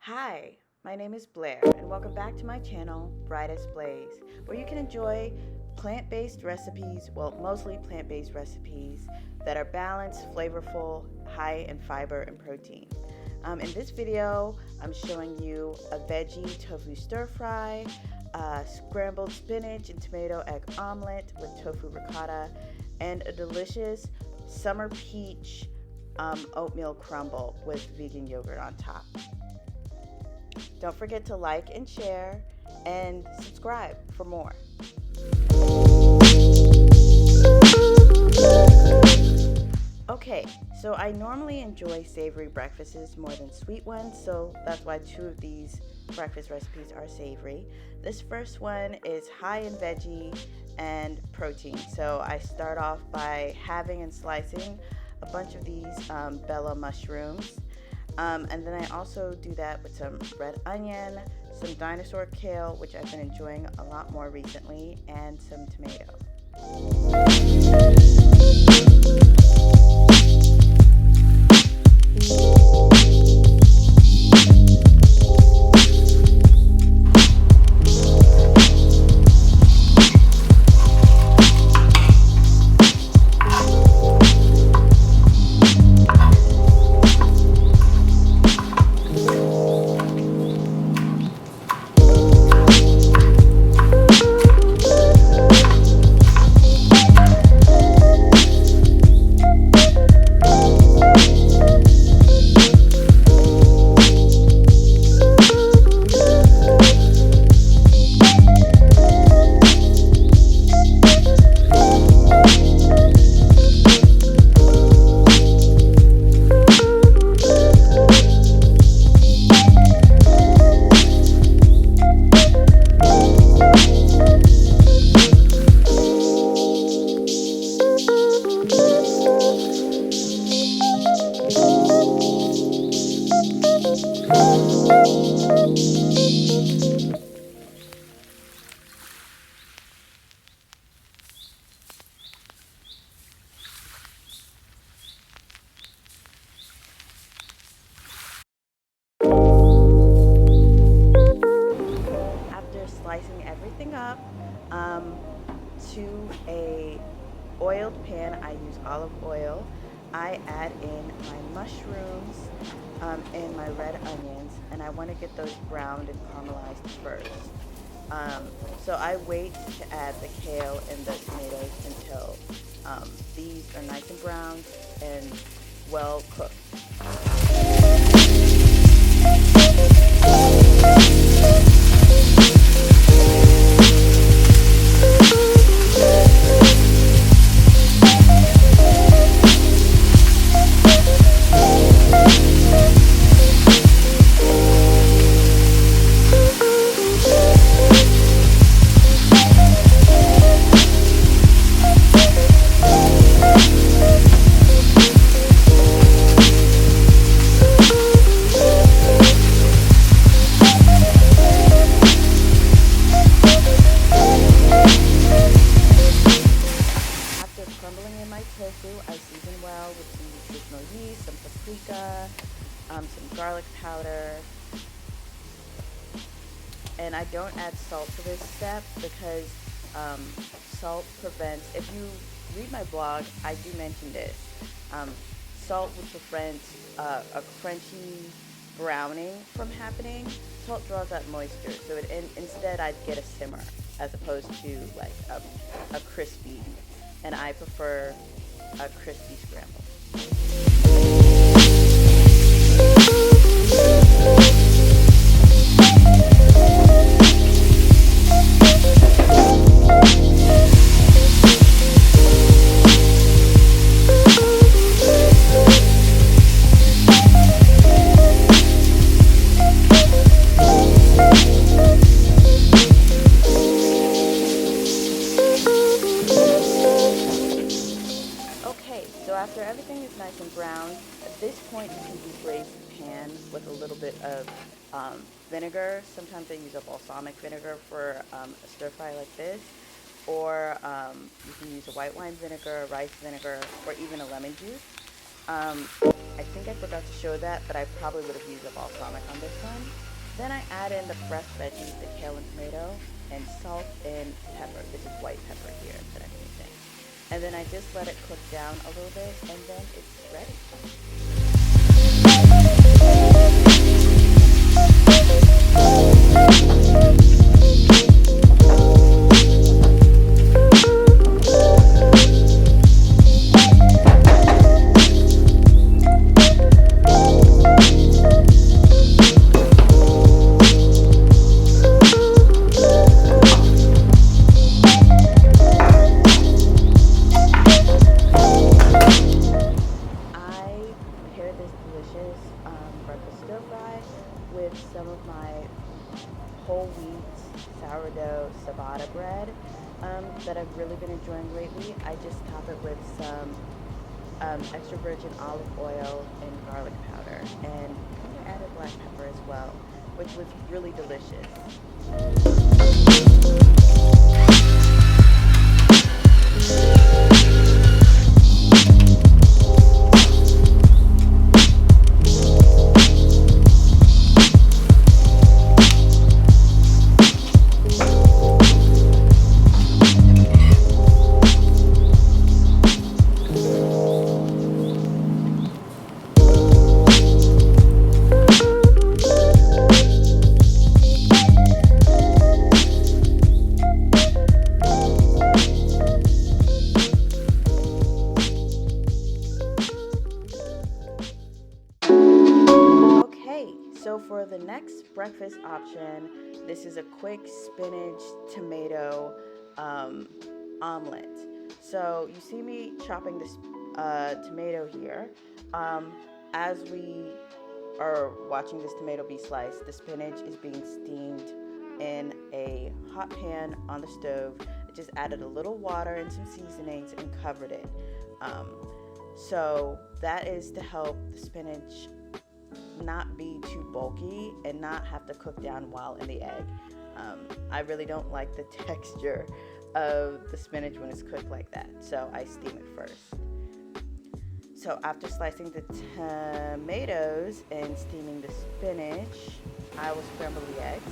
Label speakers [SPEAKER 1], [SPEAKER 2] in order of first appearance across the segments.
[SPEAKER 1] Hi, my name is Blair, and welcome back to my channel, Brightest Blaze, where you can enjoy plant-based recipes, well, mostly plant-based recipes that are balanced, flavorful, high in fiber and protein. In this video, I'm showing you a veggie tofu stir fry, scrambled spinach and tomato egg omelet with tofu ricotta, and a delicious summer peach oatmeal crumble with vegan yogurt on top. Don't forget to like and share and subscribe for more. Okay, so I normally enjoy savory breakfasts more than sweet ones, so that's why two of these breakfast recipes are savory. This first one is high in veggie and protein, so I start off by halving and slicing a bunch of these bella mushrooms. And then I also do that with some red onion, some dinosaur kale, which I've been enjoying a lot more recently, and some tomato. After slicing everything up, to a oiled pan, I use olive oil. I add in my mushrooms and my red onions, and I want to get those browned and caramelized first. So I wait to add the kale and the tomatoes until these are nice and browned and well cooked. I season well with some nutritional yeast, some paprika, some garlic powder, and I don't add salt to this step because salt prevents, if you read my blog, I do mention this, salt would prevent a crunchy browning from happening. Salt draws out moisture, so instead I'd get a simmer as opposed to like a crispy, and I prefer a crispy scramble. So after everything is nice and brown, at this point you can deglaze the pan with a little bit of vinegar. Sometimes I use a balsamic vinegar for a stir fry like this, or you can use a white wine vinegar, rice vinegar, or even a lemon juice. I think I forgot to show that, but I probably would have used a balsamic on this one. Then I add in the fresh veggies, the kale and tomato, and salt and pepper. This is white pepper here that I'm using. And then I just let it cook down a little bit, and then it's ready. Breakfast stir fry with some of my whole wheat sourdough ciabatta bread that I've really been enjoying lately. I just top it with some extra virgin olive oil and garlic powder, and I added black pepper as well, which was really delicious. So for the next breakfast option, this is a quick spinach tomato omelet. So you see me chopping this tomato here. As we are watching this tomato be sliced, the spinach is being steamed in a hot pan on the stove. I just added a little water and some seasonings and covered it. So that is to help the spinach not be too bulky and not have to cook down while in the egg. I really don't like the texture of the spinach when it's cooked like that, so I steam it first. So after slicing the tomatoes and steaming the spinach, I will scramble the eggs.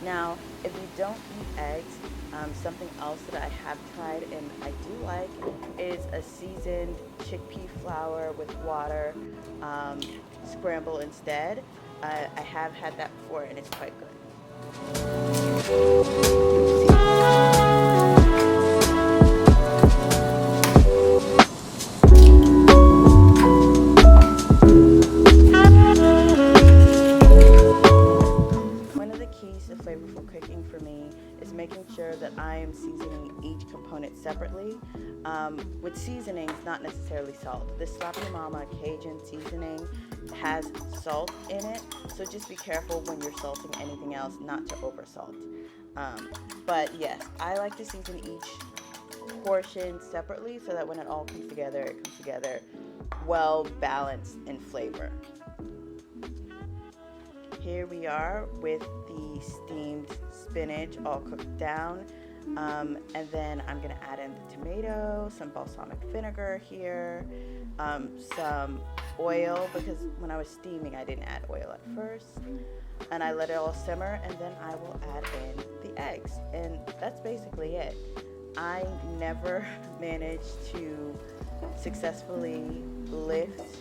[SPEAKER 1] Now, if you don't eat eggs, something else that I have tried and I do like is a seasoned chickpea flour with water scramble instead. I have had that before and it's quite good. One of the keys to flavorful cooking for me is making sure that I am seasoning each component separately. With seasonings, not necessarily salt. This Sloppy Mama Cajun seasoning has salt in it, so just be careful when you're salting anything else not to over salt. But yes, I like to season each portion separately so that when it all comes together, it comes together well balanced in flavor. Here we are with the steamed spinach all cooked down. And then I'm going to add in the tomato, some balsamic vinegar here, some oil, because when I was steaming I didn't add oil at first. And I let it all simmer, and then I will add in the eggs. And that's basically it. I never managed to successfully lift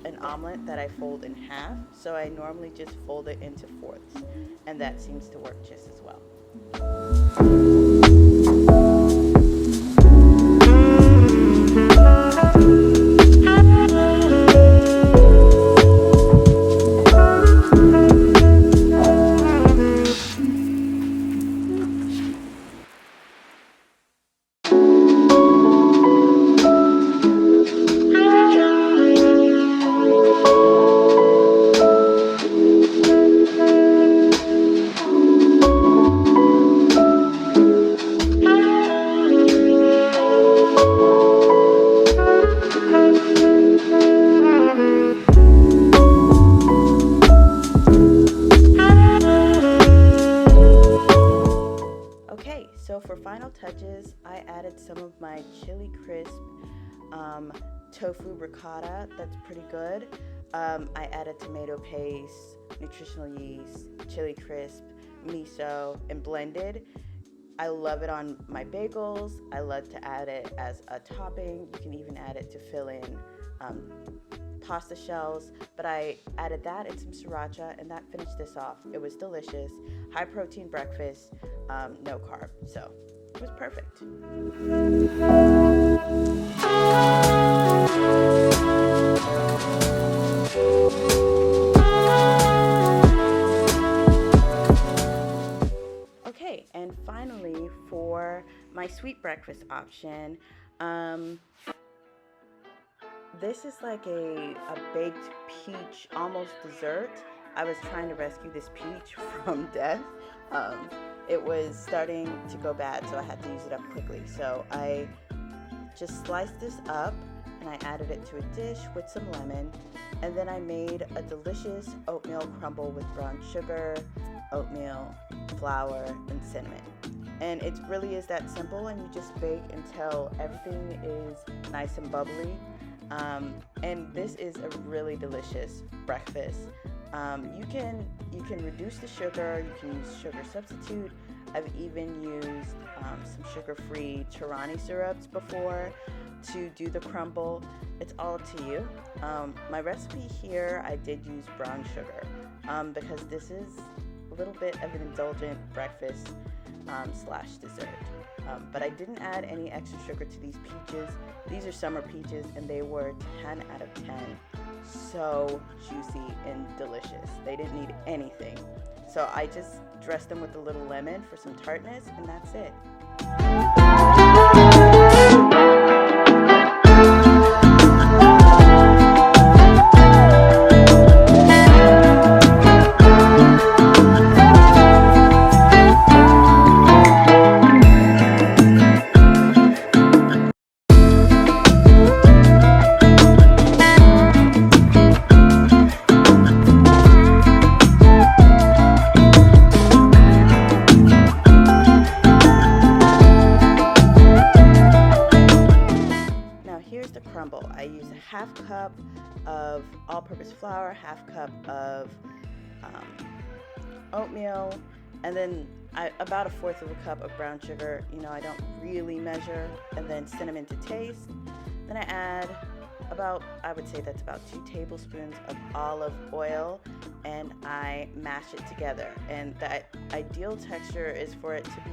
[SPEAKER 1] an omelet that I fold in half, so I normally just fold it into fourths, and that seems to work just as well. So for final touches, I added some of my chili crisp tofu ricotta, that's pretty good. I added tomato paste, nutritional yeast, chili crisp, miso, and blended. I love it on my bagels. I love to add it as a topping. You can even add it to fill in pasta shells, but I added that and some sriracha, and that finished this off. It was delicious. High protein breakfast, no carb, so it was perfect. Okay, and finally for my sweet breakfast option, this is like a baked peach, almost dessert. I was trying to rescue this peach from death. It was starting to go bad, so I had to use it up quickly. So I just sliced this up and I added it to a dish with some lemon, and then I made a delicious oatmeal crumble with brown sugar, oatmeal, flour, and cinnamon. And it really is that simple, and you just bake until everything is nice and bubbly. And this is a really delicious breakfast. You can reduce the sugar, you can use sugar substitute. I've even used some sugar-free Tirani syrups before to do the crumble. It's all up to you. My recipe here, I did use brown sugar because this is a little bit of an indulgent breakfast slash dessert. But I didn't add any extra sugar to these peaches. These are summer peaches, and they were 10 out of 10. So juicy and delicious. They didn't need anything. So I just dressed them with a little lemon for some tartness, and that's it. Crumble. I use a half cup of all-purpose flour, half cup of oatmeal, and then about a fourth of a cup of brown sugar. You know, I don't really measure, and then cinnamon to taste. Then I add I would say that's about 2 tablespoons of olive oil, and I mash it together. And the ideal texture is for it to be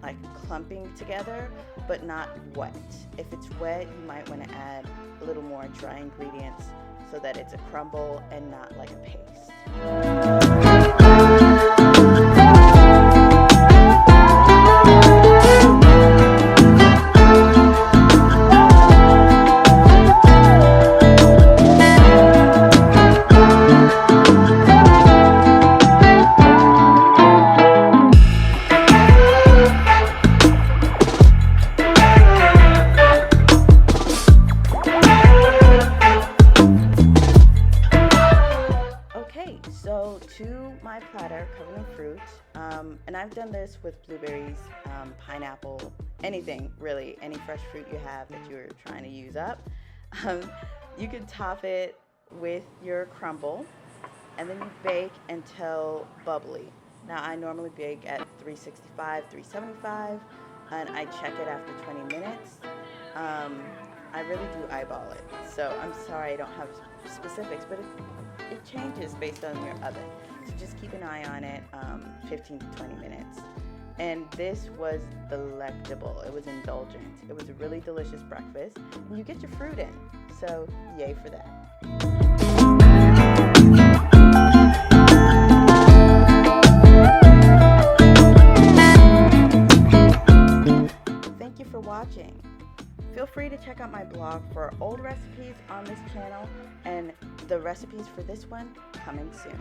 [SPEAKER 1] like clumping together, but not wet. If it's wet, you might want to add a little more dry ingredients so that it's a crumble and not like a paste. So to my platter covered in fruit, and I've done this with blueberries, pineapple, anything really, any fresh fruit you have that you're trying to use up. You can top it with your crumble, and then you bake until bubbly. Now I normally bake at 365, 375, and I check it after 20 minutes. I really do eyeball it, so I'm sorry I don't have specifics, but it changes based on your oven. So just keep an eye on it, 15 to 20 minutes. And this was delectable. It was indulgent. It was a really delicious breakfast. And you get your fruit in, so yay for that. Thank you for watching. Feel free to check out my blog for old recipes on this channel, and the recipes for this one coming soon.